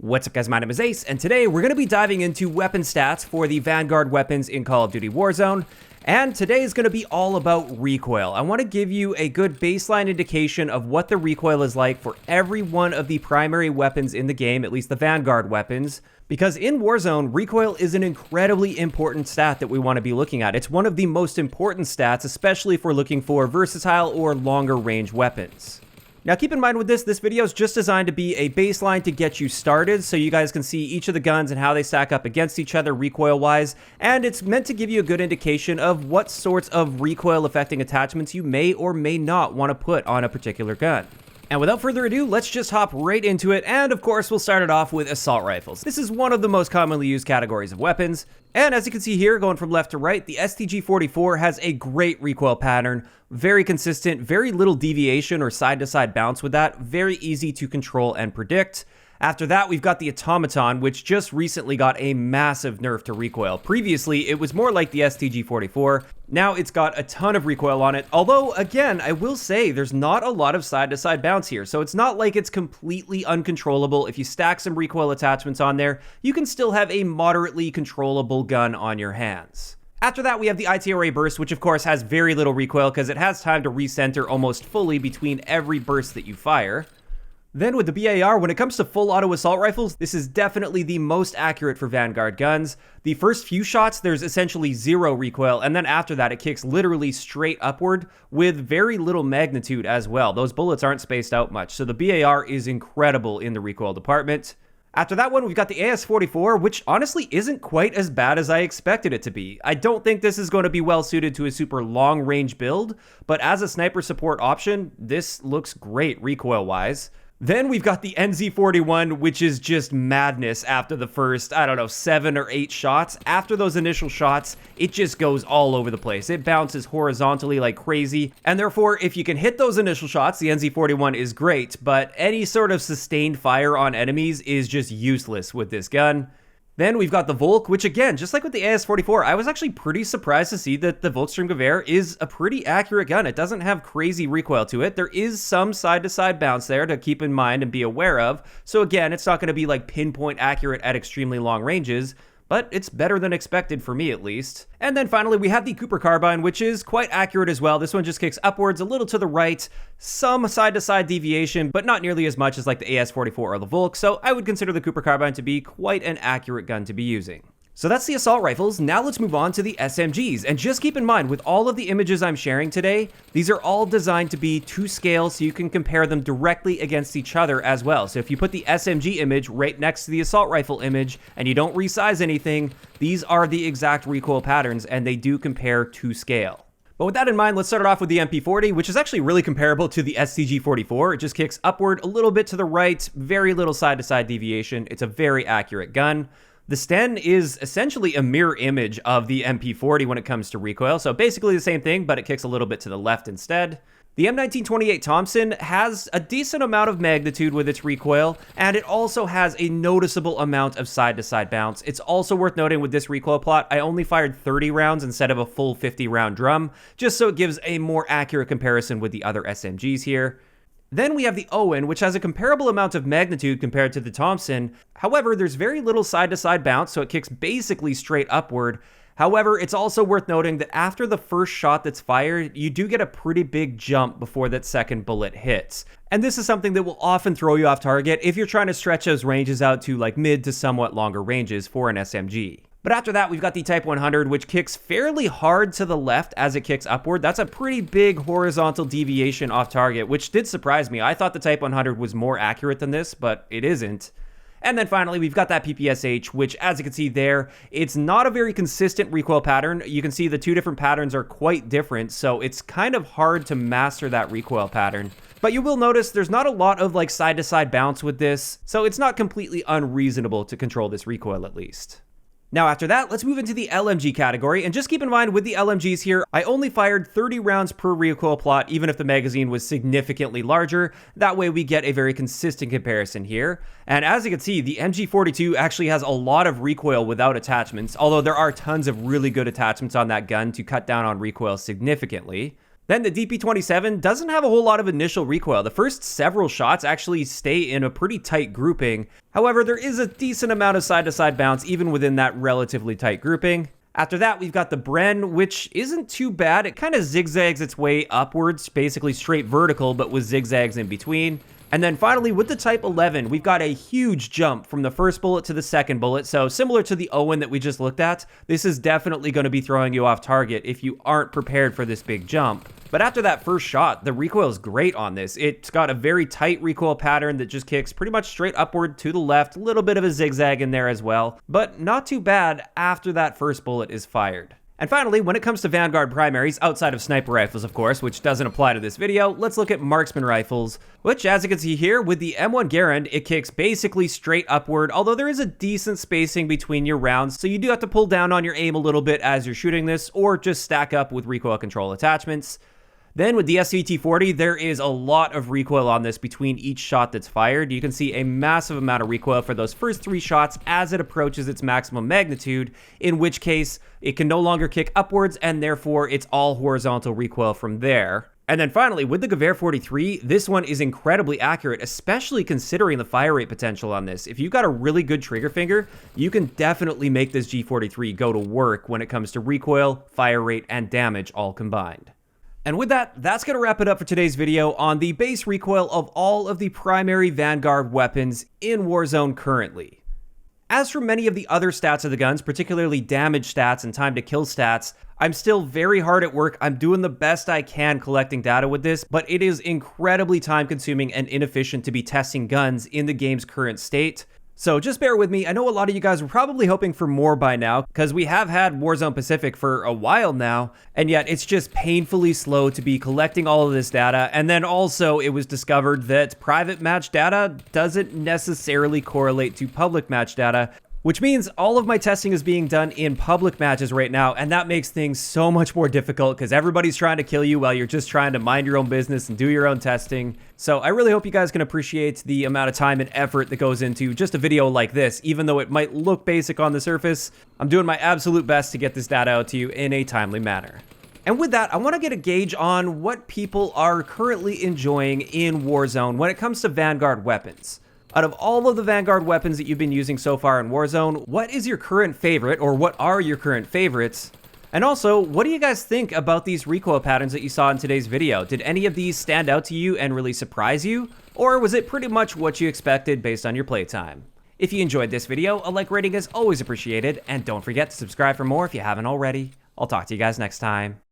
What's up guys, my name is Ace, and today we're going to be diving into weapon stats for the Vanguard weapons in Call of Duty Warzone, and today is going to be all about recoil. I want to give you a good baseline indication of what the recoil is like for every one of the primary weapons in the game, at least the Vanguard weapons, because in Warzone, recoil is an incredibly important stat that we want to be looking at. It's one of the most important stats, especially if we're looking for versatile or longer range weapons. Now keep in mind with this video is just designed to be a baseline to get you started so you guys can see each of the guns and how they stack up against each other recoil wise, and it's meant to give you a good indication of what sorts of recoil affecting attachments you may or may not want to put on a particular gun. And without further ado, let's just hop right into it, and of course we'll start it off with assault rifles. This is one of the most commonly used categories of weapons, and as you can see here, going from left to right, the STG-44 has a great recoil pattern, very consistent, very little deviation or side-to-side bounce with that, very easy to control and predict. After that, we've got the Automaton, which just recently got a massive nerf to recoil. Previously, it was more like the STG-44. Now it's got a ton of recoil on it, although, again, I will say there's not a lot of side-to-side bounce here, so it's not like it's completely uncontrollable. If you stack some recoil attachments on there, you can still have a moderately controllable gun on your hands. After that, we have the ITRA burst, which of course has very little recoil because it has time to recenter almost fully between every burst that you fire. Then with the BAR, when it comes to full auto assault rifles, this is definitely the most accurate for Vanguard guns. The first few shots, there's essentially zero recoil, and then after that, it kicks literally straight upward with very little magnitude as well. Those bullets aren't spaced out much, so the BAR is incredible in the recoil department. After that one, we've got the AS-44, which honestly isn't quite as bad as I expected it to be. I don't think this is going to be well suited to a super long-range build, but as a sniper support option, this looks great recoil-wise. Then we've got the NZ41, which is just madness after the first, 7 or 8 shots. After those initial shots, it just goes all over the place. It bounces horizontally like crazy, and therefore, if you can hit those initial shots, the NZ41 is great, but any sort of sustained fire on enemies is just useless with this gun. Then we've got the Volk, which again, just like with the AS-44, I was actually pretty surprised to see that the Volkssturmgewehr is a pretty accurate gun. It doesn't have crazy recoil to it. There is some side-to-side bounce there to keep in mind and be aware of. So again, it's not going to be like pinpoint accurate at extremely long ranges, but it's better than expected for me at least. And then finally, we have the Cooper Carbine, which is quite accurate as well. This one just kicks upwards a little to the right, some side-to-side deviation, but not nearly as much as like the AS-44 or the Volk, so I would consider the Cooper Carbine to be quite an accurate gun to be using. So that's the assault rifles. Now let's move on to the SMGs. And just keep in mind, with all of the images I'm sharing today, these are all designed to be to scale so you can compare them directly against each other as well. So if you put the SMG image right next to the assault rifle image and you don't resize anything, these are the exact recoil patterns and they do compare to scale. But with that in mind, let's start it off with the MP40, which is actually really comparable to the STG-44. It just kicks upward a little bit to the right, very little side-to-side deviation. It's a very accurate gun. The Sten is essentially a mirror image of the MP40 when it comes to recoil, so basically the same thing, but it kicks a little bit to the left instead. The M1928 Thompson has a decent amount of magnitude with its recoil, and it also has a noticeable amount of side-to-side bounce. It's also worth noting with this recoil plot, I only fired 30 rounds instead of a full 50-round drum, just so it gives a more accurate comparison with the other SMGs here. Then we have the Owen, which has a comparable amount of magnitude compared to the Thompson. However, there's very little side-to-side bounce, so it kicks basically straight upward. However, it's also worth noting that after the first shot that's fired, you do get a pretty big jump before that second bullet hits. And this is something that will often throw you off target if you're trying to stretch those ranges out to like mid to somewhat longer ranges for an SMG. But after that, we've got the Type 100, which kicks fairly hard to the left as it kicks upward. That's a pretty big horizontal deviation off target, which did surprise me. I thought the Type 100 was more accurate than this, but it isn't. And then finally, we've got that PPSH, which, as you can see there, it's not a very consistent recoil pattern. You can see the two different patterns are quite different, so it's kind of hard to master that recoil pattern. But you will notice there's not a lot of like side-to-side bounce with this, so it's not completely unreasonable to control this recoil at least. Now after that, let's move into the LMG category, and just keep in mind with the LMGs here, I only fired 30 rounds per recoil plot, even if the magazine was significantly larger. That way we get a very consistent comparison here. And as you can see, the MG42 actually has a lot of recoil without attachments, although there are tons of really good attachments on that gun to cut down on recoil significantly. Then the DP27 doesn't have a whole lot of initial recoil. The first several shots actually stay in a pretty tight grouping. However, there is a decent amount of side-to-side bounce even within that relatively tight grouping. After that, we've got the Bren, which isn't too bad. It kind of zigzags its way upwards, basically straight vertical, but with zigzags in between. And then finally, with the Type 11, we've got a huge jump from the first bullet to the second bullet. So similar to the Owen that we just looked at, this is definitely going to be throwing you off target if you aren't prepared for this big jump. But after that first shot, the recoil is great on this. It's got a very tight recoil pattern that just kicks pretty much straight upward to the left, a little bit of a zigzag in there as well, but not too bad after that first bullet is fired. And finally, when it comes to Vanguard primaries, outside of sniper rifles, of course, which doesn't apply to this video, let's look at Marksman rifles, which, as you can see here, with the M1 Garand, it kicks basically straight upward, although there is a decent spacing between your rounds, so you do have to pull down on your aim a little bit as you're shooting this, or just stack up with recoil control attachments. Then with the SVT-40, there is a lot of recoil on this between each shot that's fired. You can see a massive amount of recoil for those first 3 shots as it approaches its maximum magnitude, in which case it can no longer kick upwards and therefore it's all horizontal recoil from there. And then finally, with the Gewehr 43, this one is incredibly accurate, especially considering the fire rate potential on this. If you've got a really good trigger finger, you can definitely make this G43 go to work when it comes to recoil, fire rate, and damage all combined. And with that, that's going to wrap it up for today's video on the base recoil of all of the primary Vanguard weapons in Warzone currently. As for many of the other stats of the guns, particularly damage stats and time to kill stats, I'm still very hard at work. I'm doing the best I can collecting data with this, but it is incredibly time consuming and inefficient to be testing guns in the game's current state. So just bear with me. I know a lot of you guys were probably hoping for more by now, because we have had Warzone Pacific for a while now, and yet it's just painfully slow to be collecting all of this data. And then also it was discovered that private match data doesn't necessarily correlate to public match data, which means all of my testing is being done in public matches right now, and that makes things so much more difficult because everybody's trying to kill you while you're just trying to mind your own business and do your own testing. So I really hope you guys can appreciate the amount of time and effort that goes into just a video like this. Even though it might look basic on the surface, I'm doing my absolute best to get this data out to you in a timely manner. And with that, I want to get a gauge on what people are currently enjoying in Warzone when it comes to Vanguard weapons. Out of all of the Vanguard weapons that you've been using so far in Warzone, what is your current favorite, or what are your current favorites? And also, what do you guys think about these recoil patterns that you saw in today's video? Did any of these stand out to you and really surprise you? Or was it pretty much what you expected based on your playtime? If you enjoyed this video, a like rating is always appreciated, and don't forget to subscribe for more if you haven't already. I'll talk to you guys next time.